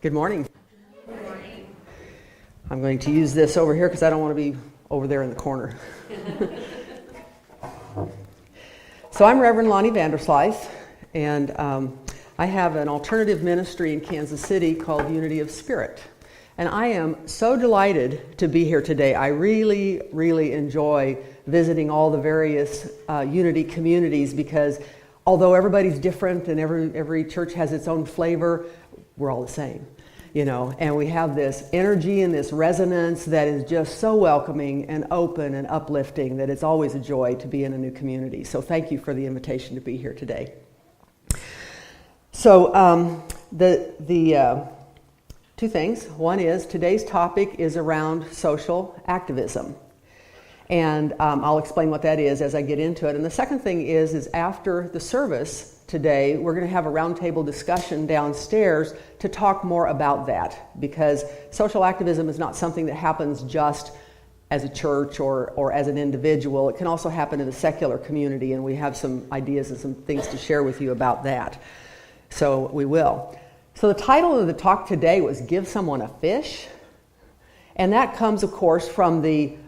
Good morning. I'm going to use this over here because I don't want to be over there in the corner. So I'm Reverend Lonnie Vanderslice, and I have an alternative ministry in Kansas City called Unity of Spirit. And I am so delighted to be here today. I really, really enjoy visiting all the various Unity communities because although everybody's different and every church has its own flavor, we're all the same, you know, and we have this energy and this resonance that is just so welcoming and open and uplifting that it's always a joy to be in a new community. So thank you for the invitation to be here today. So the two things. One is today's topic is around social activism. And I'll explain what that is as I get into it. And the second thing is after the service today, we're going to have a roundtable discussion downstairs to talk more about that, because social activism is not something that happens just as a church or as an individual. It can also happen in the secular community, and we have some ideas and some things to share with you about that. So we will. So the title of the talk today was Give Someone a Fish. And that comes, of course, from the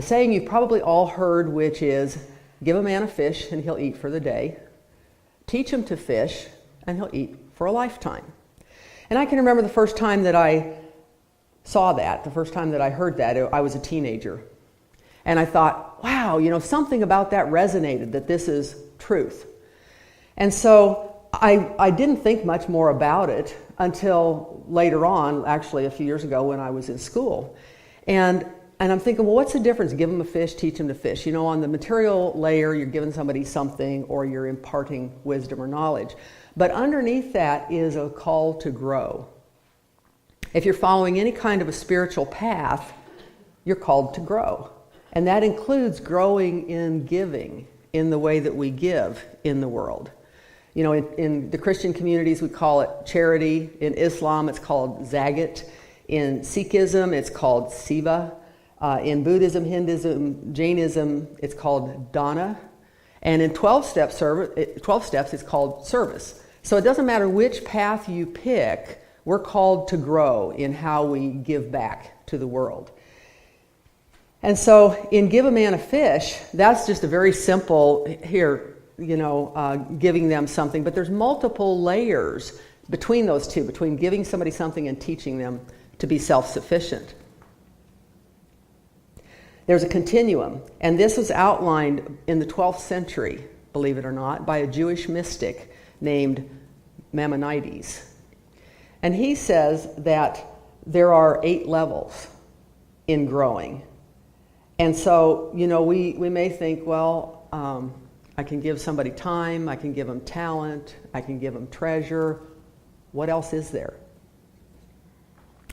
saying you've probably all heard, which is, give a man a fish and he'll eat for the day. Teach him to fish and he'll eat for a lifetime. And I can remember the first time that I saw that, the first time that I heard that, I was a teenager. And I thought, wow, you know, something about that resonated, that this is truth. And so I didn't think much more about it until later on, actually a few years ago when I was in school. And I'm thinking, well, what's the difference? Give them a fish, teach them to fish. You know, on the material layer, you're giving somebody something or you're imparting wisdom or knowledge. But underneath that is a call to grow. If you're following any kind of a spiritual path, you're called to grow. And that includes growing in giving, in the way that we give in the world. You know, in the Christian communities, we call it charity. In Islam, it's called zakat. In Sikhism, it's called seva. In Buddhism, Hinduism, Jainism, it's called dana. And in 12 steps, it's called service. So it doesn't matter which path you pick, we're called to grow in how we give back to the world. And so in Give a Man a Fish, that's just a very simple, here, you know, giving them something. But there's multiple layers between those two, between giving somebody something and teaching them to be self-sufficient. There's a continuum, and this was outlined in the 12th century, believe it or not, by a Jewish mystic named Maimonides. And he says that there are 8 levels in growing. And so, you know, we may think, well, I can give somebody time, I can give them talent, I can give them treasure. What else is there?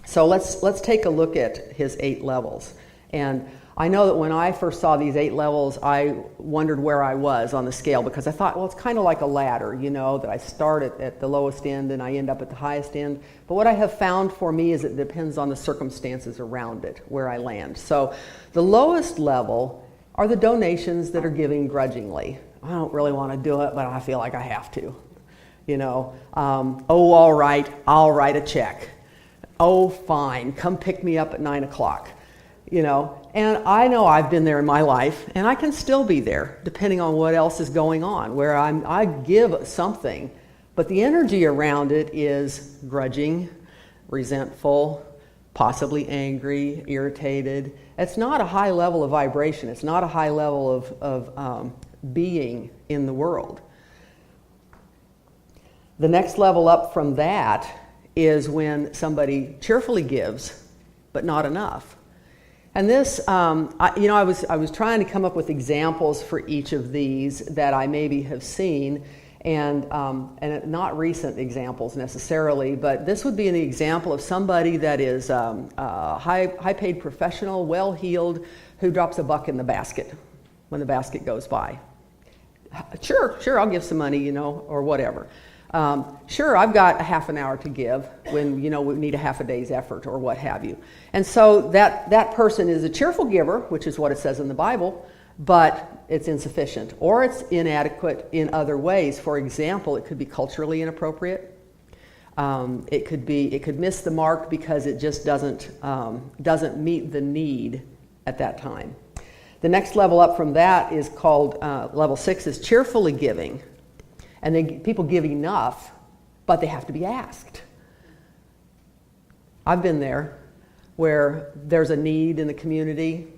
So let's take a look at his 8 levels. And I know that when I first saw these 8 levels, I wondered where I was on the scale, because I thought, well, it's kind of like a ladder, you know, that I start at the lowest end and I end up at the highest end. But what I have found for me is it depends on the circumstances around it, where I land. So the lowest level are the donations that are given grudgingly. I don't really want to do it, but I feel like I have to. You know, oh, all right, I'll write a check. Oh, fine, come pick me up at 9 o'clock. You know, and I know I've been there in my life, and I can still be there, depending on what else is going on, where I give something, but the energy around it is grudging, resentful, possibly angry, irritated. It's not a high level of vibration. It's not a high level of being in the world. The next level up from that is when somebody cheerfully gives, but not enough. And this, I was trying to come up with examples for each of these that I maybe have seen, and not recent examples necessarily, but this would be an example of somebody that is a high-paid professional, well-heeled, who drops a buck in the basket when the basket goes by. Sure, I'll give some money, you know, or whatever. Sure, I've got a half an hour to give when, you know, we need a half a day's effort or what have you. And so that person is a cheerful giver, which is what it says in the Bible, but it's insufficient or it's inadequate in other ways. For example, it could be culturally inappropriate. It could miss the mark because it just doesn't meet the need at that time. The next level up from that is called, level 6 is cheerfully giving. And people give enough, but they have to be asked. I've been there where there's a need in the community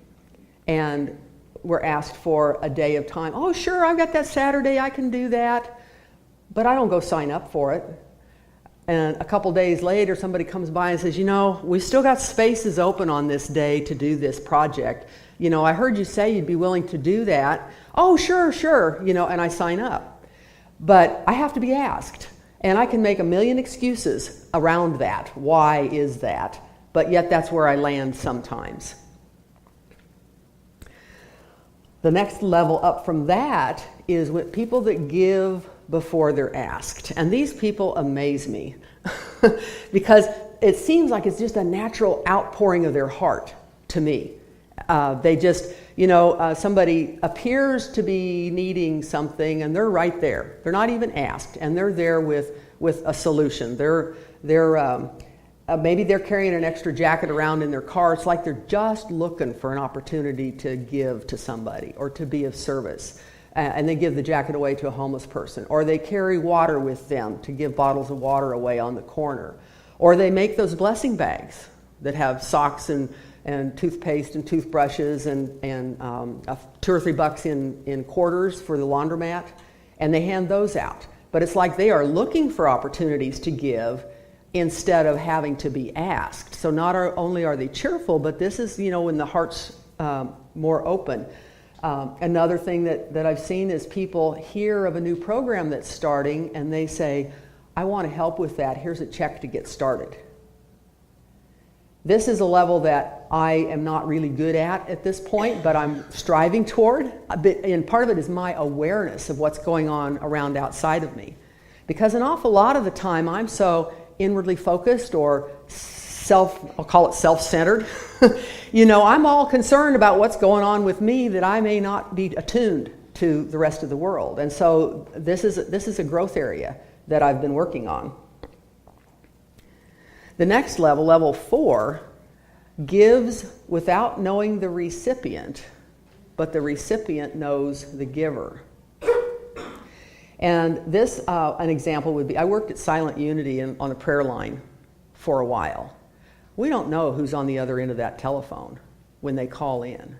and we're asked for a day of time. Oh, sure, I've got that Saturday, I can do that. But I don't go sign up for it. And a couple days later, somebody comes by and says, we still got spaces open on this day to do this project. I heard you say you'd be willing to do that. Oh, sure, and I sign up. But I have to be asked. And I can make a million excuses around that. Why is that? But yet that's where I land sometimes. The next level up from that is with people that give before they're asked. And these people amaze me because it seems like it's just a natural outpouring of their heart to me. They just, somebody appears to be needing something and they're right there. They're not even asked and they're there with a solution. Maybe they're carrying an extra jacket around in their car. It's like they're just looking for an opportunity to give to somebody or to be of service. And they give the jacket away to a homeless person. Or they carry water with them to give bottles of water away on the corner. Or they make those blessing bags that have socks and toothpaste and toothbrushes and $2 or $3 in quarters for the laundromat. And they hand those out. But it's like they are looking for opportunities to give instead of having to be asked. So not only are they cheerful, but this is, when the heart's more open. Another thing that I've seen is people hear of a new program that's starting and they say, I want to help with that. Here's a check to get started. This is a level that I am not really good at this point, but I'm striving toward. And part of it is my awareness of what's going on around outside of me. Because an awful lot of the time I'm so inwardly focused or I'll call it self-centered. I'm all concerned about what's going on with me that I may not be attuned to the rest of the world. And so this is a growth area that I've been working on. The next level, level 4, gives without knowing the recipient, but the recipient knows the giver. And this, an example would be, I worked at Silent Unity on a prayer line for a while. We don't know who's on the other end of that telephone when they call in,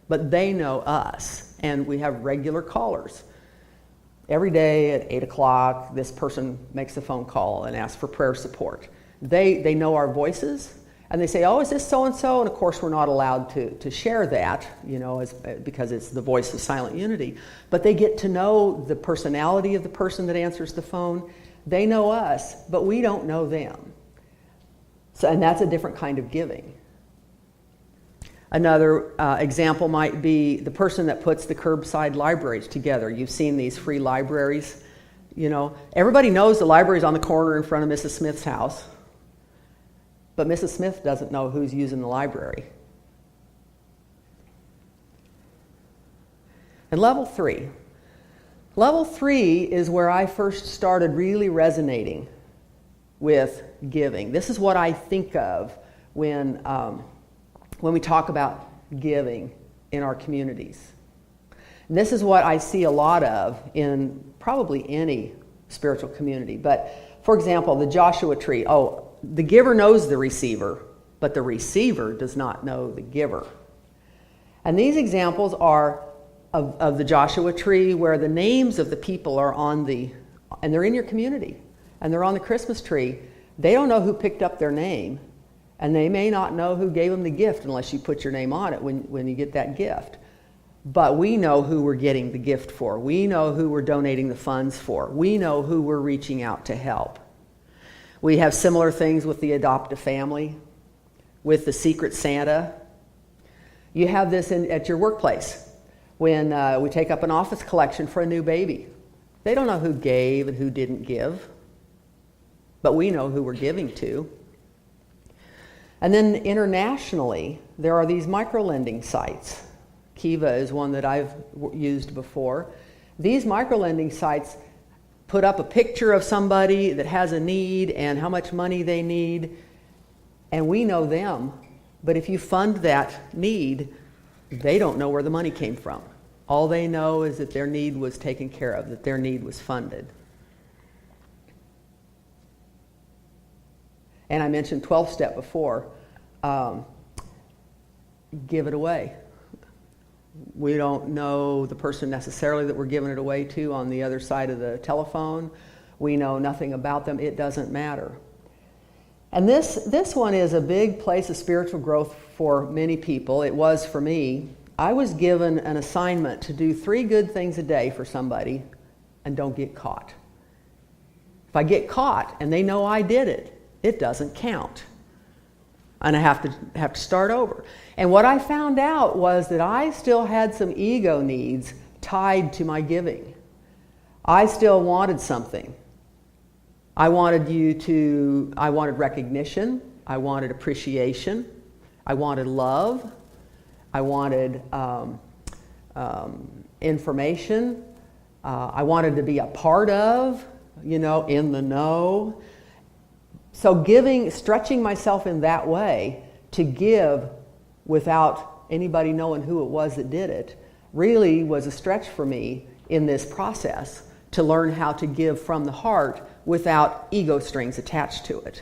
but they know us, and we have regular callers. Every day at 8 o'clock, this person makes a phone call and asks for prayer support. They know our voices, and they say, oh, is this so-and-so? And of course, we're not allowed to share that, because it's the voice of Silent Unity. But they get to know the personality of the person that answers the phone. They know us, but we don't know them. So, and that's a different kind of giving. Another example might be the person that puts the curbside libraries together. You've seen these free libraries. Everybody knows the library's on the corner in front of Mrs. Smith's house. But Mrs. Smith doesn't know who's using the library. And level 3. Level 3 is where I first started really resonating with giving. This is what I think of when we talk about giving in our communities. And this is what I see a lot of in probably any spiritual community. But for example, the Joshua tree. The giver knows the receiver, but the receiver does not know the giver. And these examples are of the Joshua tree where the names of the people are and they're in your community, and they're on the Christmas tree. They don't know who picked up their name, and they may not know who gave them the gift unless you put your name on it when you get that gift. But we know who we're getting the gift for. We know who we're donating the funds for. We know who we're reaching out to help. We have similar things with the Adopt-A Family, with the Secret Santa. You have this at your workplace when we take up an office collection for a new baby. They don't know who gave and who didn't give, but we know who we're giving to. And then internationally, there are these microlending sites. Kiva is one that I've used before. These microlending sites put up a picture of somebody that has a need and how much money they need, and we know them. But if you fund that need, they don't know where the money came from. All they know is that their need was taken care of, that their need was funded. And I mentioned 12-step before. Give it away. We don't know the person necessarily that we're giving it away to on the other side of the telephone. We know nothing about them. It doesn't matter. And this one is a big place of spiritual growth for many people. It was for me. I was given an assignment to do 3 good things a day for somebody and don't get caught. If I get caught and they know I did it, it doesn't count. And I have to start over. And what I found out was that I still had some ego needs tied to my giving. I still wanted something. I wanted recognition. I wanted appreciation. I wanted love. I wanted information. I wanted to be a part of, in the know. So stretching myself in that way to give without anybody knowing who it was that did it really was a stretch for me in this process to learn how to give from the heart without ego strings attached to it.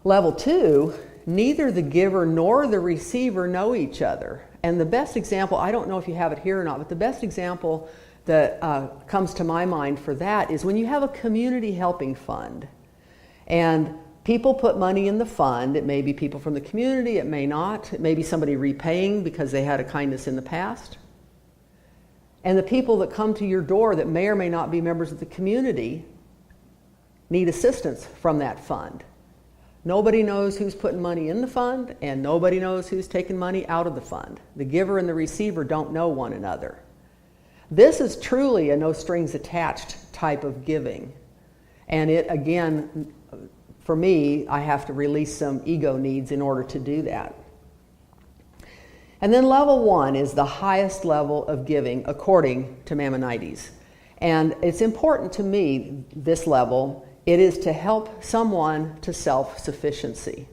Level 2, neither the giver nor the receiver know each other. And the best example, I don't know if you have it here or not, but the best example that comes to my mind for that is when you have a community helping fund and people put money in the fund. It may be people from the community, it may not. It may be somebody repaying because they had a kindness in the past. And the people that come to your door that may or may not be members of the community need assistance from that fund. Nobody knows who's putting money in the fund, and nobody knows who's taking money out of the fund. The giver and the receiver don't know one another. This is truly a no strings attached type of giving. And it, again, for me, I have to release some ego needs in order to do that. And then level 1 is the highest level of giving according to Maimonides. And it's important to me, this level, it is to help someone to self-sufficiency.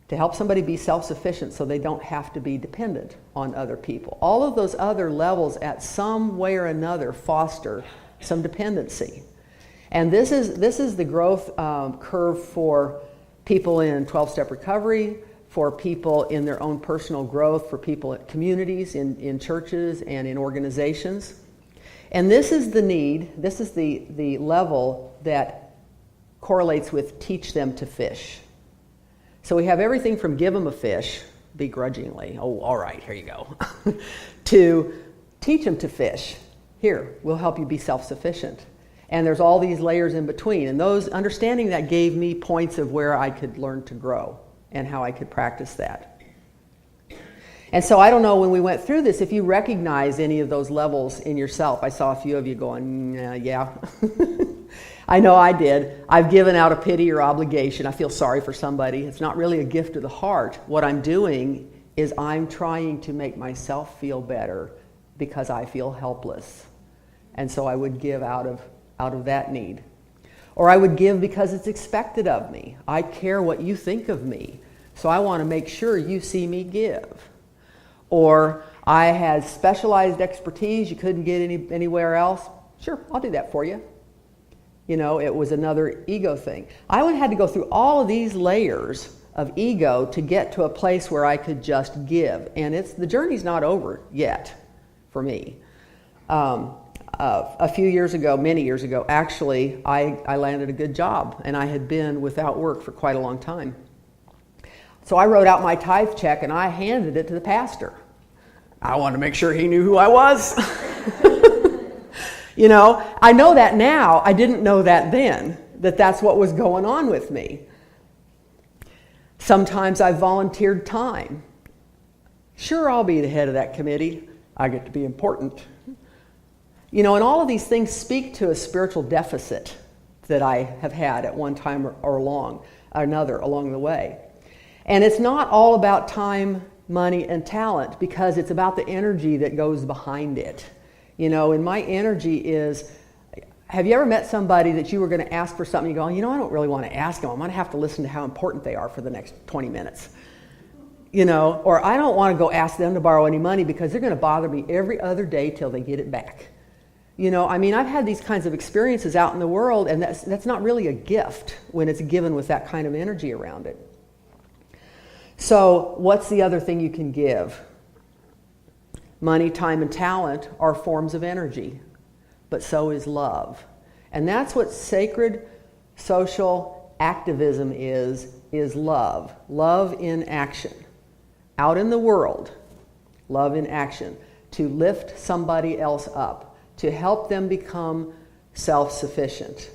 To help somebody be self-sufficient so they don't have to be dependent on other people. All of those other levels at some way or another foster some dependency. And this is the growth curve for people in 12-step recovery, for people in their own personal growth, for people at communities, in churches and in organizations. And this is the need, this is the level that correlates with teach them to fish. So we have everything from give them a fish, begrudgingly, oh, all right, here you go, to teach them to fish. Here, we'll help you be self-sufficient. And there's all these layers in between. And those understanding that gave me points of where I could learn to grow and how I could practice that. And so I don't know, when we went through this, if you recognize any of those levels in yourself. I saw a few of you going, yeah. I know I did. I've given out a pity or obligation. I feel sorry for somebody. It's not really a gift of the heart. What I'm doing is I'm trying to make myself feel better because I feel helpless. And so I would give out of that need. Or I would give because it's expected of me. I care what you think of me, so I want to make sure you see me give. Or I had specialized expertise you couldn't get anywhere else. Sure, I'll do that for you. It was another ego thing. I had to go through all of these layers of ego to get to a place where I could just give. And the journey's not over yet for me. A few years ago, many years ago, actually, I landed a good job, and I had been without work for quite a long time. So I wrote out my tithe check, and I handed it to the pastor. I wanted to make sure he knew who I was. I know that now. I didn't know that then, that's what was going on with me. Sometimes I volunteered time. Sure, I'll be the head of that committee. I get to be important. And all of these things speak to a spiritual deficit that I have had at one time or another along the way. And it's not all about time, money, and talent, because it's about the energy that goes behind it. And my energy is, have you ever met somebody that you were going to ask for something, you go, I don't really want to ask them. I'm going to have to listen to how important they are for the next 20 minutes. Or I don't want to go ask them to borrow any money because they're going to bother me every other day till they get it back. I've had these kinds of experiences out in the world, and that's not really a gift when it's given with that kind of energy around it. So what's the other thing you can give? Money, time, and talent are forms of energy, but so is love. And that's what sacred social activism is love. Love in action. Out in the world, love in action. To lift somebody else up, to help them become self-sufficient.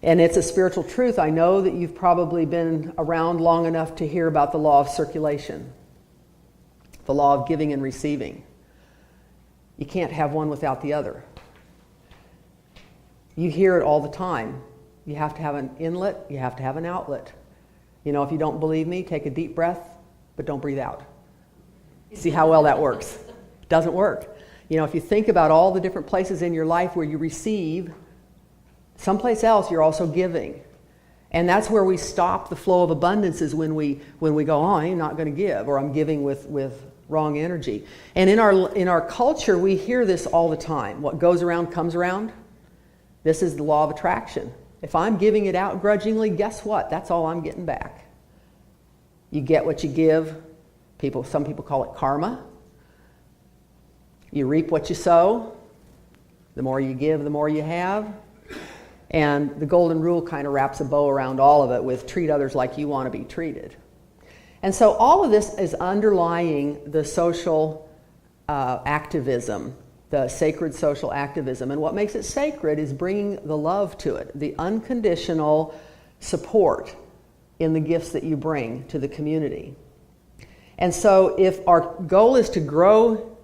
And it's a spiritual truth. I know that you've probably been around long enough to hear about the law of circulation, the law of giving and receiving. You can't have one without the other. You hear it all the time. You have to have an inlet, you have to have an outlet. If you don't believe me, take a deep breath, but don't breathe out. See how well that works? It doesn't work. If you think about all the different places in your life where you receive, someplace else you're also giving. And that's where we stop the flow of abundance, is when we go, I'm not going to give, or I'm giving with wrong energy. And in our culture, we hear this all the time. What goes around comes around. This is the law of attraction. If I'm giving it out grudgingly, guess what? That's all I'm getting back. You get what you give. Some people call it karma. You reap what you sow. The more you give, the more you have. And the golden rule kind of wraps a bow around all of it with treat others like you want to be treated. And so all of this is underlying the social activism, the sacred social activism. And what makes it sacred is bringing the love to it, the unconditional support in the gifts that you bring to the community. And so if our goal is to grow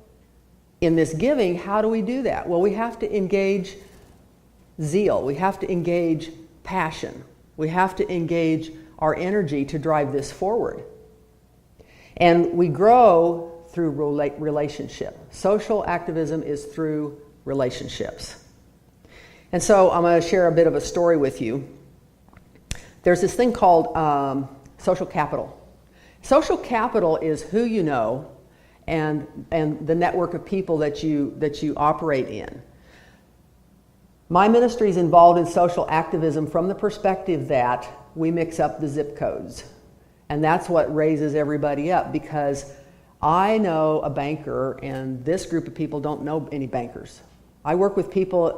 in this giving, how do we do that? Well, we have to engage zeal. We have to engage passion. We have to engage our energy to drive this forward. And we grow through relationship. Social activism is through relationships. And so I'm going to share a bit of a story with you. There's this thing called social capital. Social capital is who you know and the network of people that you operate in. My ministry is involved in social activism from the perspective that we mix up the zip codes. And that's what raises everybody up, because I know a banker and this group of people don't know any bankers. I work with people,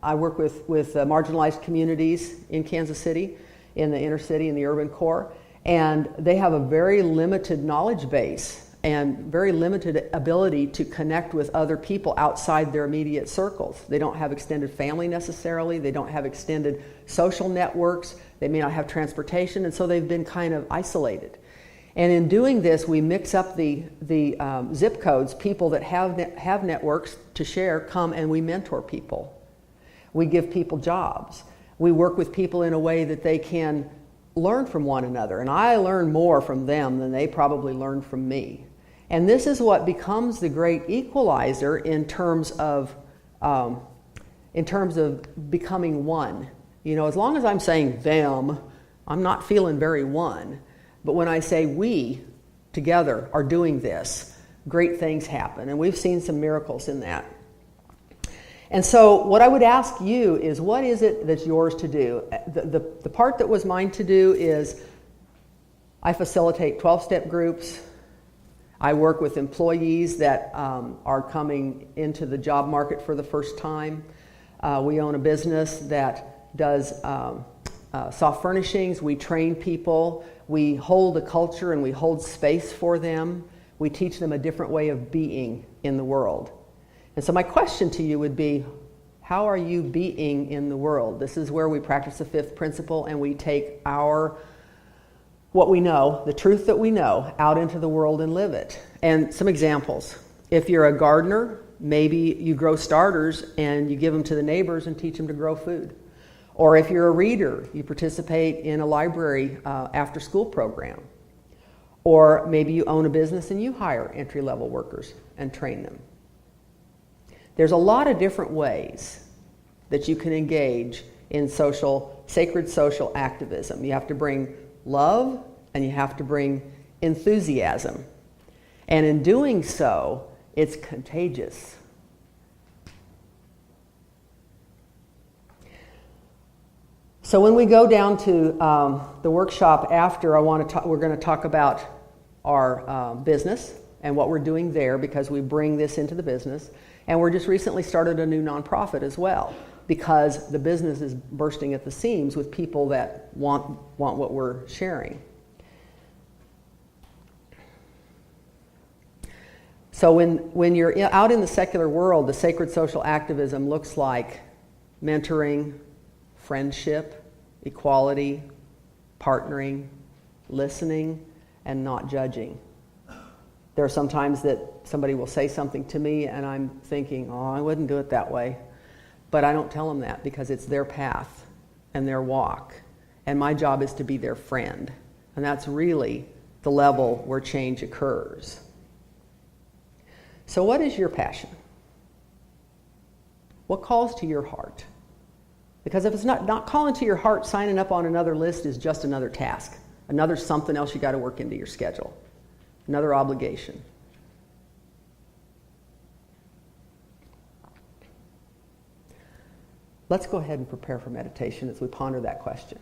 I work with marginalized communities in Kansas City, in the inner city, in the urban core, and they have a very limited knowledge base and very limited ability to connect with other people outside their immediate circles. They don't have extended family necessarily. They don't have extended social networks. They may not have transportation, and so they've been kind of isolated. And in doing this, we mix up the zip codes. People that have networks to share come and we mentor people. We give people jobs. We work with people in a way that they can learn from one another. And I learn more from them than they probably learn from me. And this is what becomes the great equalizer in terms of becoming one. As long as I'm saying them, I'm not feeling very one. But when I say we together are doing this, great things happen. And we've seen some miracles in that. And so what I would ask you is, what is it that's yours to do? The part that was mine to do is I facilitate 12-step groups. I work with employees that are coming into the job market for the first time. We own a business that does soft furnishings. We train people. We hold a culture and we hold space for them. We teach them a different way of being in the world. And so my question to you would be, how are you being in the world? This is where we practice the fifth principle, and we take what we know, the truth that we know, out into the world and live it. And some examples. If you're a gardener, maybe you grow starters and you give them to the neighbors and teach them to grow food. Or if you're a reader, you participate in a library after-school program. Or maybe you own a business and you hire entry-level workers and train them. There's a lot of different ways that you can engage in sacred social activism. You have to bring love and you have to bring enthusiasm. And in doing so, it's contagious. So when we go down to the workshop after, we're going to talk about our business and what we're doing there, because we bring this into the business. And we're just recently started a new nonprofit as well, because the business is bursting at the seams with people that want what we're sharing. So when you're out in the secular world, the sacred social activism looks like mentoring, friendship, equality, partnering, listening, and not judging. There are some times that somebody will say something to me and I'm thinking, oh, I wouldn't do it that way. But I don't tell them that, because it's their path and their walk. And my job is to be their friend. And that's really the level where change occurs. So what is your passion? What calls to your heart? Because if it's not calling to your heart, signing up on another list is just another task, another something else you got to work into your schedule, another obligation. Let's go ahead and prepare for meditation as we ponder that question.